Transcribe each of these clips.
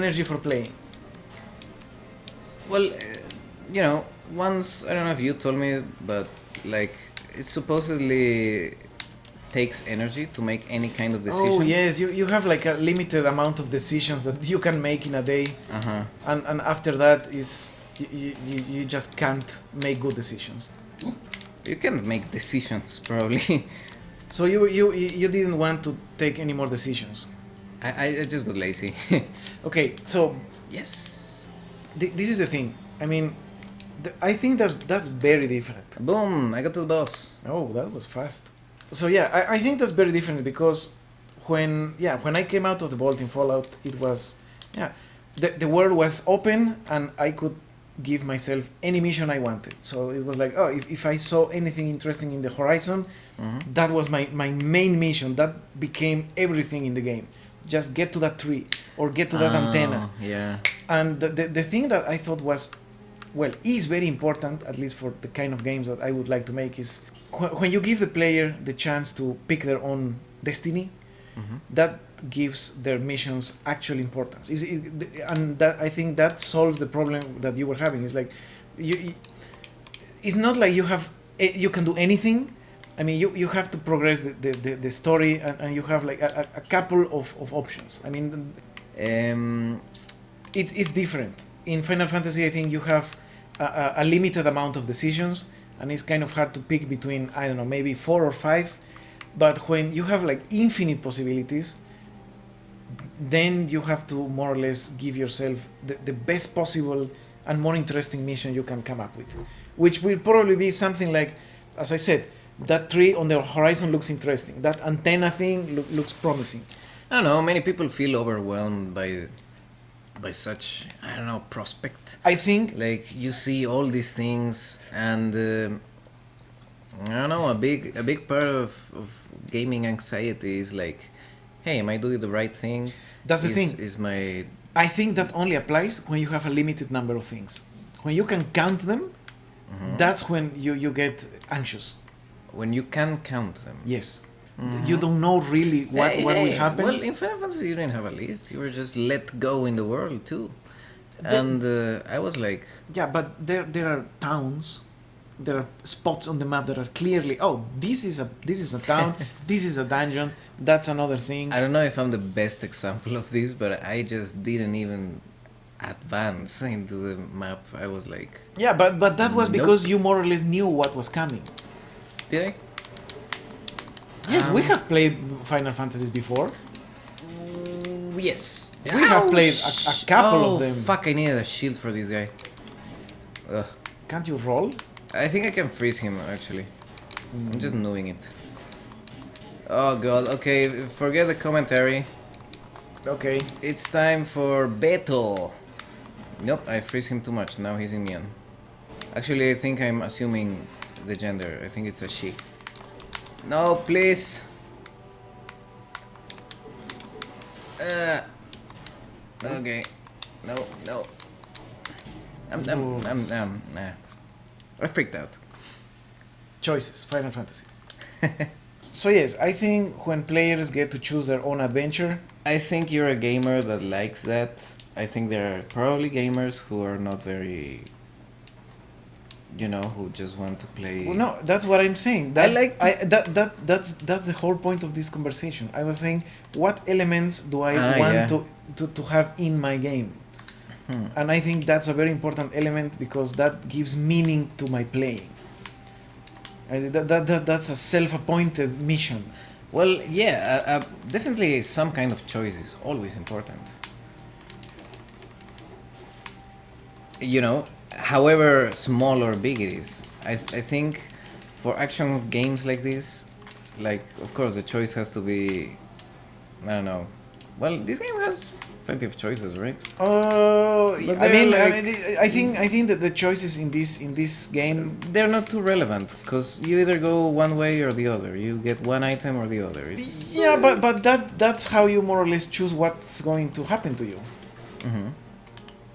energy for playing? Well, once, I don't know if you told me, but like it supposedly takes energy to make any kind of decision. Oh yes, you have like a limited amount of decisions that you can make in a day, Uh-huh. and after that is you just can't make good decisions. You can make decisions, probably. So you didn't want to take any more decisions. I just got lazy. Okay, so Yes. this is the thing. I mean, I think that's very different. Boom, I got to the boss. Oh, that was fast. So yeah, I think that's very different because when I came out of the vault in Fallout, it was the world was open and I could give myself any mission I wanted. So it was like, oh, if I saw anything interesting in the horizon, that was my main mission. That became everything in the game. Just get to that tree or get to that antenna. Yeah. And the thing that I thought was, well, is very important, at least for the kind of games that I would like to make, is when you give the player the chance to pick their own destiny, that gives their missions actual importance. And that, I think that solves the problem that you were having. It's like, it's not like you can do anything. I mean, you have to progress the story, and you have like a couple of options. I mean, it's different. In Final Fantasy, I think you have a limited amount of decisions, and it's kind of hard to pick between, I don't know, maybe 4 or 5. But when you have like infinite possibilities, then you have to more or less give yourself the best possible and more interesting mission you can come up with, which will probably be something like, as I said, that tree on the horizon looks interesting, that antenna thing looks promising. I don't know, many people feel overwhelmed by such, I don't know, prospect. I think Like, you see all these things, and I don't know, a big part of gaming anxiety is like, hey, am I doing the right thing? that's the thing. Is my... I think that only applies when you have a limited number of things. When you can count them, that's when you get anxious. When you can count them. Yes. You don't know really what will happen. Well, in Final Fantasy you didn't have a list. You were just let go in the world too. And I was like... Yeah, but there are towns, there are spots on the map that are clearly, oh, this is a town, this is a dungeon, that's another thing. I don't know if I'm the best example of this, but I just didn't even advance into the map. I was like... Yeah, but that was Nope. because you more or less knew what was coming. Did I? Yes, we have played Final Fantasies before. Yes. We have played a couple of them. Fuck, I needed a shield for this guy. Ugh. Can't you roll? I think I can freeze him, actually. I'm just knowing it. Oh god, okay, forget the commentary. Okay. It's time for battle. Nope, I freeze him too much, now he's immune. Actually, I think I'm assuming the gender. I think it's a she. No, please. Okay. No. Nah. I freaked out. Choices, Final Fantasy. So yes, I think when players get to choose their own adventure, I think you're a gamer that likes that. I think there are probably gamers who are not very, who just want to play. well, no, that's what I'm saying. That's the whole point of this conversation. I was saying, what elements do I want to have in my game? And I think that's a very important element because that gives meaning to my playing. That's a self-appointed mission. Well, yeah, definitely some kind of choice is always important. However small or big it is. I think for action games like this, like, of course, the choice has to be, I don't know. Well, this game has plenty of choices, right? Oh, But I mean, they're I think that the choices in this game, They're not too relevant, because you either go one way or the other. You get one item or the other. It's... yeah, but that's how you more or less choose what's going to happen to you.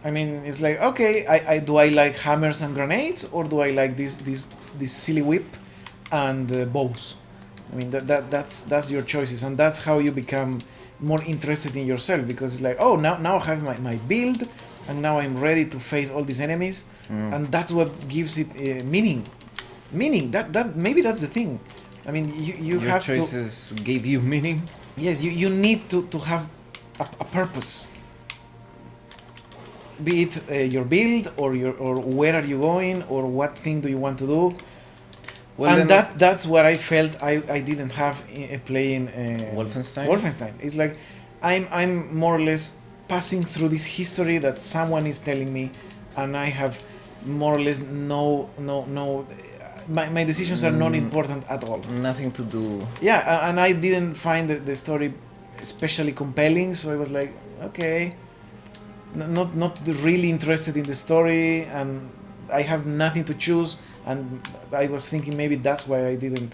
I mean, it's like, okay, do I like hammers and grenades, or do I like this silly whip and bows? I mean, that's your choices, and that's how you become more interested in yourself, because it's like, oh, now I have my build, and now I'm ready to face all these enemies, and that's what gives it meaning. That maybe that's the thing. I mean, you Your have choices gave you meaning. yes, you need to have a purpose, be it your build or where are you going or what thing do you want to do. Well, And then, that's what I felt I didn't have playing Wolfenstein? Wolfenstein. It's like I'm more or less passing through this history that someone is telling me, and I have more or less no. My decisions are not important at all. nothing to do. Yeah, and I didn't find the story especially compelling, so I was like, okay, not really interested in the story, and I have nothing to choose. And I was thinking maybe that's why I didn't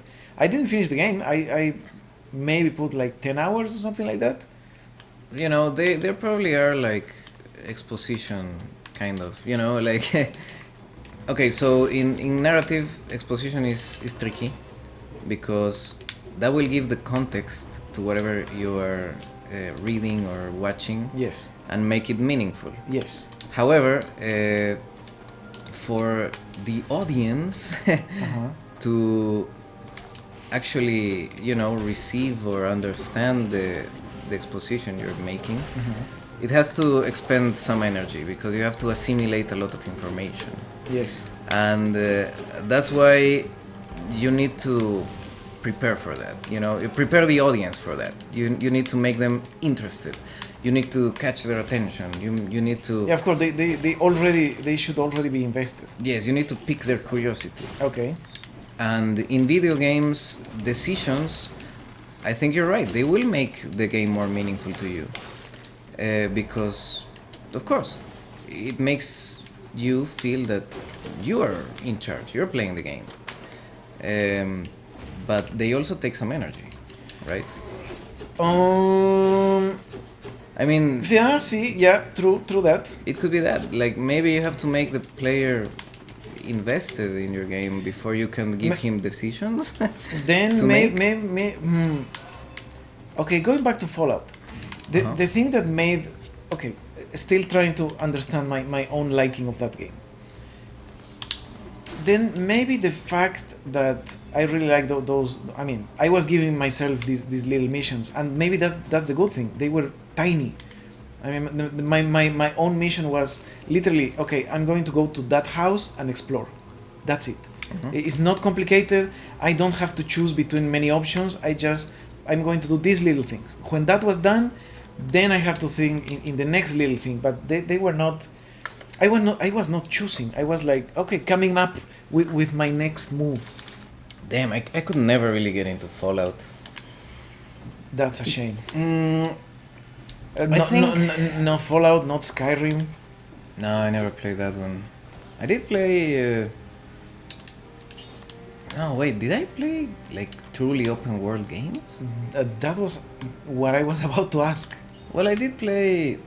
finish the game. I maybe put like 10 hours or something like that. You know, they probably are like exposition kind of. You know, like okay. So in narrative, exposition is tricky because that will give the context to whatever you are reading or watching Yes. and make it meaningful. Yes. However, for the audience to actually, you know, receive or understand the exposition you're making, it has to expend some energy because you have to assimilate a lot of information. Yes. And that's why you need to prepare for that. You know, you prepare the audience for that. You need to make them interested. You need to catch their attention. You need to. Yeah, of course. They should already be invested. Yes, you need to pique their curiosity. Okay. And in video games, decisions, I think you're right. They will make the game more meaningful to you, because, of course, it makes you feel that you are in charge. You're playing the game. But they also take some energy, right? I mean, Yeah. See. Yeah. True. That. it could be that. Like maybe you have to make the player invested in your game before you can give him decisions. Then To may. make- Okay, going back to Fallout, the thing that made, okay, still trying to understand my own liking of that game. Then maybe the fact that I really like those. I mean, I was giving myself these little missions, and maybe that's the good thing. They were tiny. I mean, my own mission was literally, okay, I'm going to go to that house and explore. That's it. It's not complicated. I don't have to choose between many options. I'm going to do these little things. When that was done, then I have to think in the next little thing. But they were not. I was not choosing. I was like, okay, coming up with my next move. Damn, I could never really get into Fallout. That's a shame. Not Fallout, not Skyrim. No, I never played that one. I did play. No, wait, did I play like truly open world games? That was what I was about to ask. Well, I did play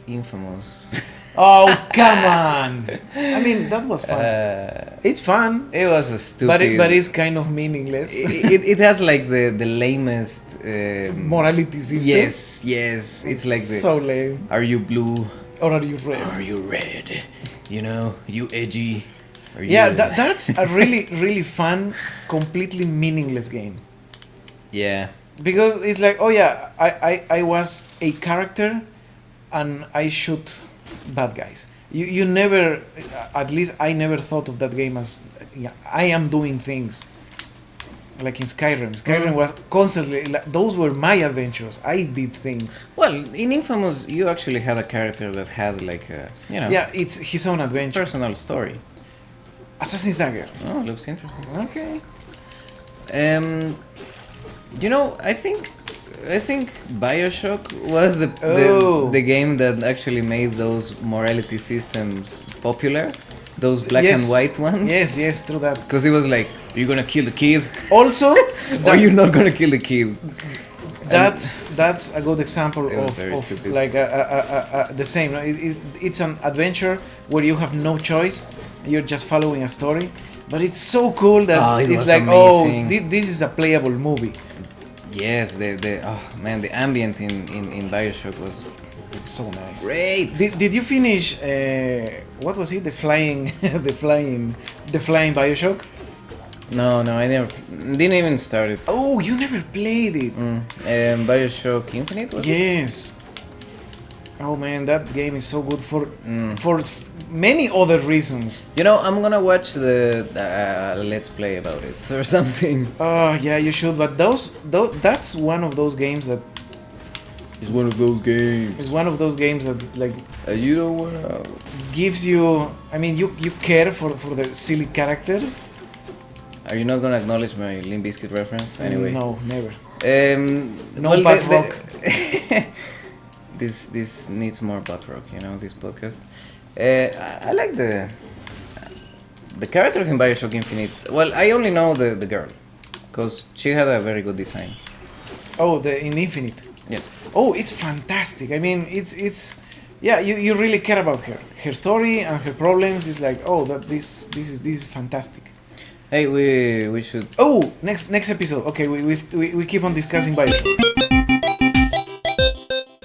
Infamous. Oh, come on! I mean, that was fun. It's fun, It was a stupid. but it's kind of meaningless. it has like the lamest Morality system. Yes. It's like the. So lame. Are you blue? Or are you red? Are you red? You know, you edgy. Are you Yeah, that's a really fun, completely meaningless game. Yeah. Because it's like, oh yeah, I was a character, and I shoot bad guys. You never, at least I never thought of that game as, yeah, I am doing things. Like in Skyrim. Skyrim was constantly, like, those were my adventures. I did things. Well, in Infamous, you actually had a character that had like a, you know, Yeah, it's his own adventure. personal story. Assassin's Dagger. Oh, looks interesting. Okay. You know, I think BioShock was Oh. the game that actually made those morality systems popular. Those black Yes. and white ones. Yes, true that. Because it was like, are you gonna kill the kid? Also, Or you're not gonna kill the kid? that's a good example It was of very stupid. like the same. It's an adventure where you have no choice. You're just following a story, but it's so cool that Oh, it it's was like, amazing. oh, this is a playable movie. Yes, the oh man, the ambient in Bioshock was It's so nice. great. Did you finish? What was it? The flying, the flying Bioshock. No, I never didn't even start it. Oh, you never played it. Bioshock Infinite was it? Yes. Oh man, that game is so good for Mm. many other reasons. You know, I'm gonna watch the let's play about it or something. Oh yeah, you should. But that's one of those games that It's one of those games. is one of those games that like You don't wanna. gives you. I mean, you care for the silly characters. Are you not gonna acknowledge my Limp Bizkit reference anyway? No, never. No No butt rock. This needs more butt rock, you know. This podcast. I like the characters in Bioshock Infinite. Well, I only know the girl, cause she had a very good design. Oh, the in Infinite. Yes. Oh, it's fantastic. I mean, it's yeah. You really care about her. Her story and her problems is like, oh, that this is fantastic. Hey, we should. Oh, next episode. Okay, we keep on discussing Bioshock.